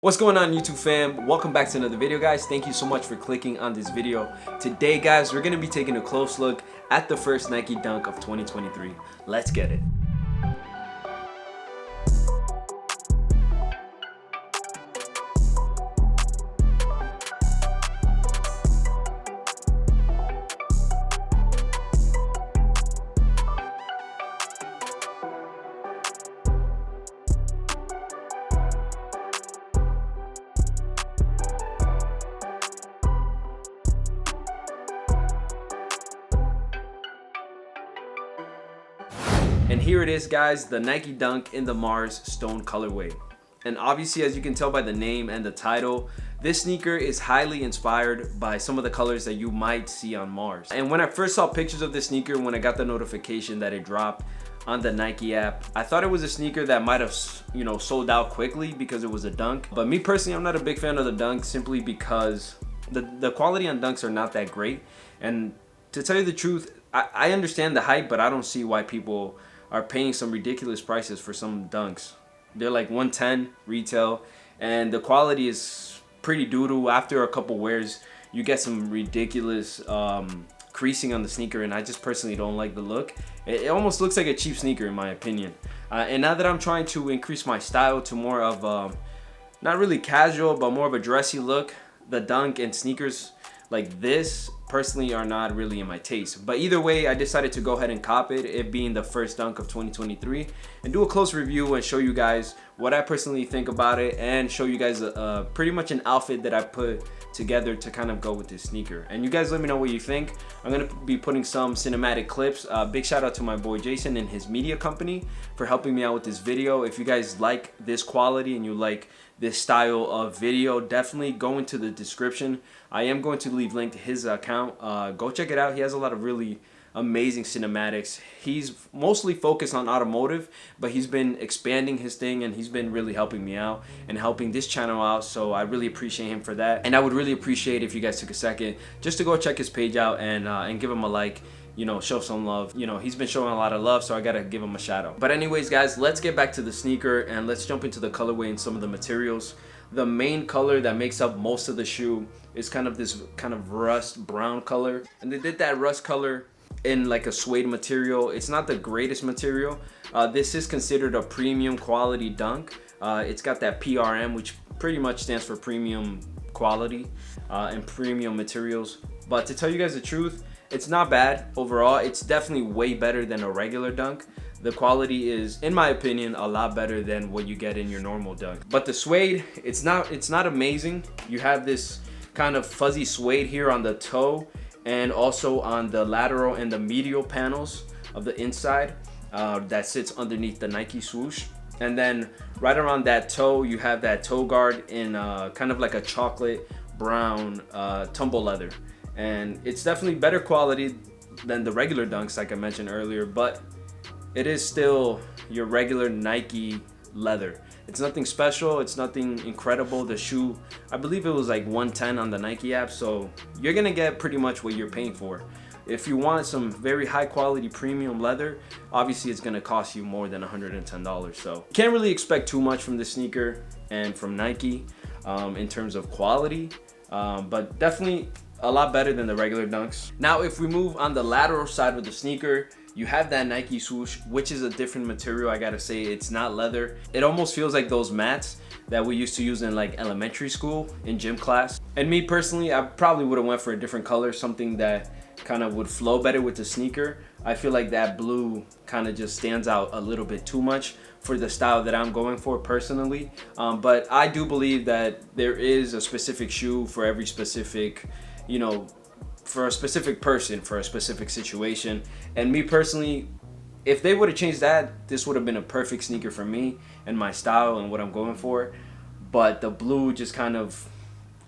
What's going on, YouTube fam? Welcome back to another video, guys. Thank you so much for clicking on this video. Today, guys, we're going to be taking a close look at the first Nike Dunk of 2023. Let's get it. And here it is, guys, the Nike Dunk in the Mars Stone colorway. And obviously, as you can tell by the name and the title, this sneaker is highly inspired by some of the colors that you might see on Mars. And when I first saw pictures of this sneaker, when I got the notification that it dropped on the Nike app, I thought it was a sneaker that might have, sold out quickly because it was a dunk. But me personally, I'm not a big fan of the dunk simply because the quality on dunks are not that great. And to tell you the truth, I understand the hype, but I don't see why people are paying some ridiculous prices for some dunks. They're like 110 retail, and the quality is pretty doo-doo. After a couple wears, you get some ridiculous creasing on the sneaker, and I just personally don't like the look. It almost looks like a cheap sneaker in my opinion. And now that I'm trying to increase my style to more of not really casual, but more of a dressy look, the dunk and sneakers like this personally are not really in my taste. But either way, I decided to go ahead and cop it being the first dunk of 2023, and do a close review and show you guys what I personally think about it, and show you guys pretty much an outfit that I put together to kind of go with this sneaker. And you guys let me know what you think. I'm gonna be putting some cinematic clips. Big shout out to my boy Jason and his media company for helping me out with this video. If you guys like this quality and you like this style of video, definitely go into the description. I am going to leave link to his account. Go check it out. He has a lot of really amazing cinematics. He's mostly focused on automotive, but he's been expanding his thing, and he's been really helping me out and helping this channel out, so I really appreciate him for that. And I would really appreciate if you guys took a second just to go check his page out and give him a like, show some love. He's been showing a lot of love, so I gotta give him a shout out. But anyways, guys, let's get back to the sneaker and let's jump into the colorway and some of the materials. The main color that makes up most of the shoe is kind of this kind of rust brown color, and they did that rust color in like a suede material. It's not the greatest material. This is considered a premium quality dunk. It's got that PRM, which pretty much stands for premium quality and premium materials. But to tell you guys the truth, it's not bad overall. It's definitely way better than a regular dunk. The quality is, in my opinion, a lot better than what you get in your normal dunk. But the suede, it's not amazing. You have this kind of fuzzy suede here on the toe, and also on the lateral and the medial panels of the inside that sits underneath the Nike swoosh. And then right around that toe, you have that toe guard in kind of like a chocolate brown tumble leather. And it's definitely better quality than the regular dunks, like I mentioned earlier, but it is still your regular Nike leather. It's nothing special, it's nothing incredible. The shoe, I believe it was like 110 on the Nike app, so you're gonna get pretty much what you're paying for. If you want some very high quality premium leather, obviously it's gonna cost you more than $110. So can't really expect too much from this sneaker and from Nike in terms of quality, but definitely a lot better than the regular dunks. Now, if we move on the lateral side of the sneaker, you have that Nike swoosh, which is a different material. I gotta say, it's not leather. It almost feels like those mats that we used to use in like elementary school in gym class. And me personally, I probably would have went for a different color, something that kind of would flow better with the sneaker. I feel like that blue kind of just stands out a little bit too much for the style that I'm going for personally. But I do believe that there is a specific shoe for every specific, for a specific person, for a specific situation. And me personally, if they would have changed that, this would have been a perfect sneaker for me and my style and what I'm going for. But the blue just kind of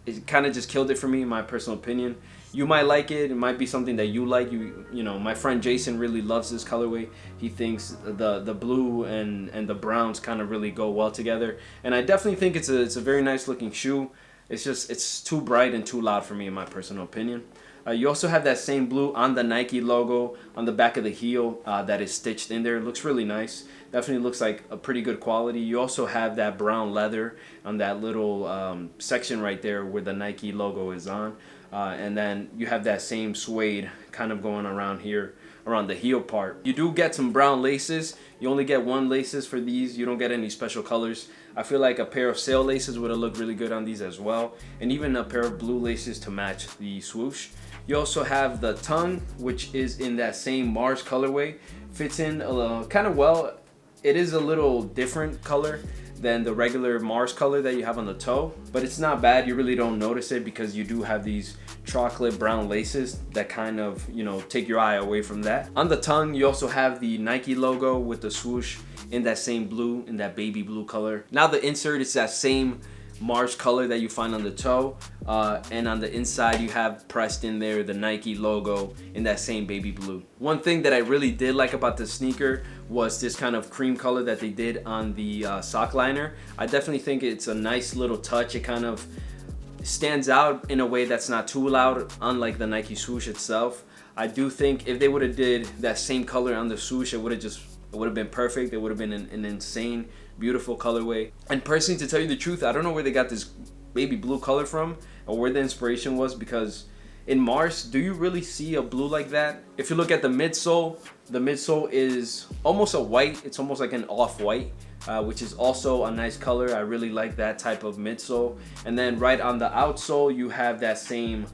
just killed it for me, in my personal opinion. You might like it. It might be something that you like. My friend Jason really loves this colorway. He thinks the blue and the browns kind of really go well together. And I definitely think it's a very nice looking shoe. It's too bright and too loud for me, in my personal opinion. You also have that same blue on the Nike logo on the back of the heel that is stitched in there. It looks really nice. Definitely looks like a pretty good quality. You also have that brown leather on that little section right there where the Nike logo is on. And then you have that same suede kind of going around here, around the heel part. You do get some brown laces. You only get one laces for these. You don't get any special colors. I feel like a pair of sail laces would have looked really good on these as well. And even a pair of blue laces to match the swoosh. You also have the tongue, which is in that same Mars colorway. Fits in kind of well. It is a little different color than the regular Mars color that you have on the toe, but it's not bad. You really don't notice it because you do have these chocolate brown laces that kind of, you know, take your eye away from that. On the tongue, you also have the Nike logo with the swoosh in that same blue, in that baby blue color. Now the insert is that same Mars color that you find on the toe, and on the inside you have pressed in there the Nike logo in that same baby blue. One thing that I really did like about the sneaker was this kind of cream color that they did on the sock liner. I definitely think it's a nice little touch. It kind of stands out in a way that's not too loud, unlike the Nike swoosh itself. I do think if they would have did that same color on the swoosh, it would have been perfect. It would have been an insane, beautiful colorway. And personally, to tell you the truth, I don't know where they got this baby blue color from or where the inspiration was, because in Mars, do you really see a blue like that? If you look at the midsole is almost a white. It's almost like an off-white, which is also a nice color. I really like that type of midsole. And then right on the outsole, you have that same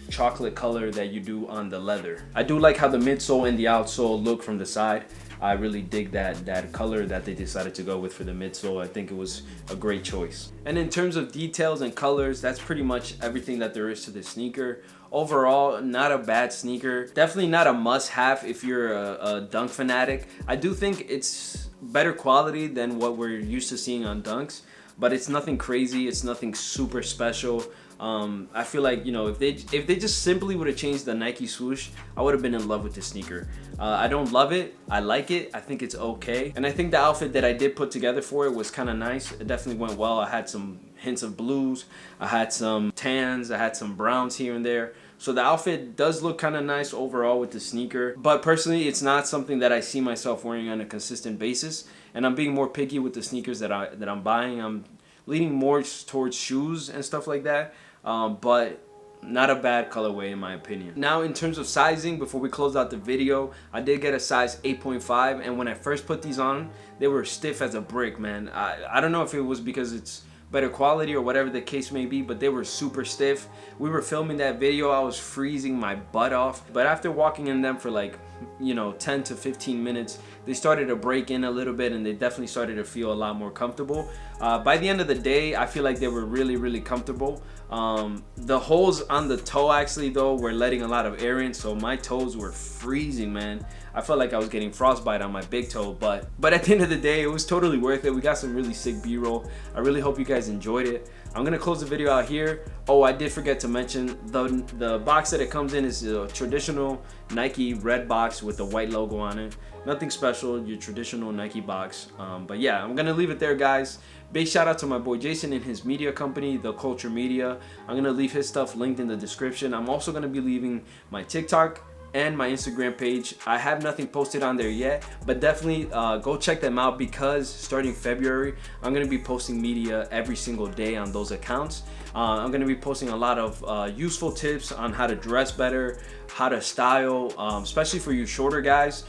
chocolate color that you do on the leather. I do like how the midsole and the outsole look from the side. I really dig that color that they decided to go with for the midsole. I think it was a great choice. And in terms of details and colors, that's pretty much everything that there is to this sneaker. Overall, not a bad sneaker. Definitely not a must-have if you're a Dunk fanatic. I do think it's better quality than what we're used to seeing on Dunks, but it's nothing crazy. It's nothing super special. I feel like, you know, if they just simply would have changed the Nike swoosh, I would have been in love with this sneaker. I don't love it. I like it. I think it's okay. And I think the outfit that I did put together for it was kind of nice. It definitely went well. I had some hints of blues. I had some tans. I had some browns here and there. So the outfit does look kind of nice overall with the sneaker. But personally, it's not something that I see myself wearing on a consistent basis. And I'm being more picky with the sneakers that I'm buying. I'm leaning more towards shoes and stuff like that. But not a bad colorway in my opinion. Now in terms of sizing, before we close out the video, I did get a size 8.5, and when I first put these on, they were stiff as a brick, man. I don't know if it was because it's better quality or whatever the case may be, but they were super stiff. We were filming that video, I was freezing my butt off, but after walking in them for like, you know, 10 to 15 minutes, they started to break in a little bit, and they definitely started to feel a lot more comfortable. By the end of the day, I feel like they were really, really comfortable. The holes on the toe actually though were letting a lot of air in, so my toes were freezing, man. I felt like I was getting frostbite on my big toe, but at the end of the day, it was totally worth it. We got some really sick B-roll. I really hope you guys enjoyed it. I'm gonna close the video out here. Oh, I did forget to mention the box that it comes in is a traditional Nike red box with the white logo on it. Nothing special, your traditional Nike box. But yeah, I'm gonna leave it there, guys. Big shout out to my boy Jason and his media company, The Culture Media. I'm gonna leave his stuff linked in the description. I'm also gonna be leaving my TikTok and my Instagram page. I have nothing posted on there yet, but definitely go check them out, because starting February, I'm gonna be posting media every single day on those accounts. I'm gonna be posting a lot of useful tips on how to dress better, how to style, especially for you shorter guys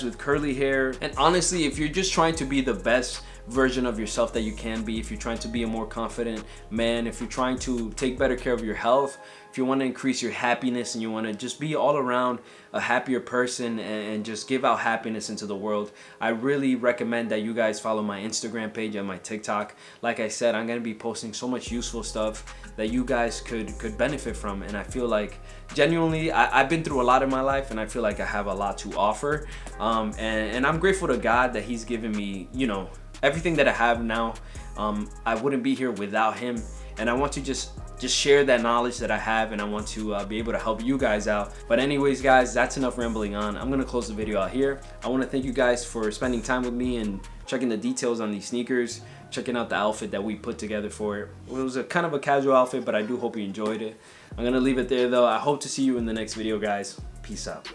with curly hair. And honestly, if you're just trying to be the best version of yourself that you can be, if you're trying to be a more confident man, if you're trying to take better care of your health, if you want to increase your happiness and you want to just be all around a happier person and just give out happiness into the world, I really recommend that you guys follow my Instagram page and my TikTok. Like I said, I'm going to be posting so much useful stuff that you guys could benefit from. And I feel like genuinely, I've been through a lot in my life, and I feel like I have a lot to offer. And I'm grateful to God that He's given me, you know, everything that I have now. I wouldn't be here without Him, and I want to just share that knowledge that I have, and I want to be able to help you guys out. But anyways, guys, that's enough rambling on. I'm gonna close the video out here. I want to thank you guys for spending time with me and checking the details on these sneakers. checking out the outfit that we put together for it. It was a kind of a casual outfit, but I do hope you enjoyed it. I'm gonna leave it there though. I hope to see you in the next video, guys. Peace out.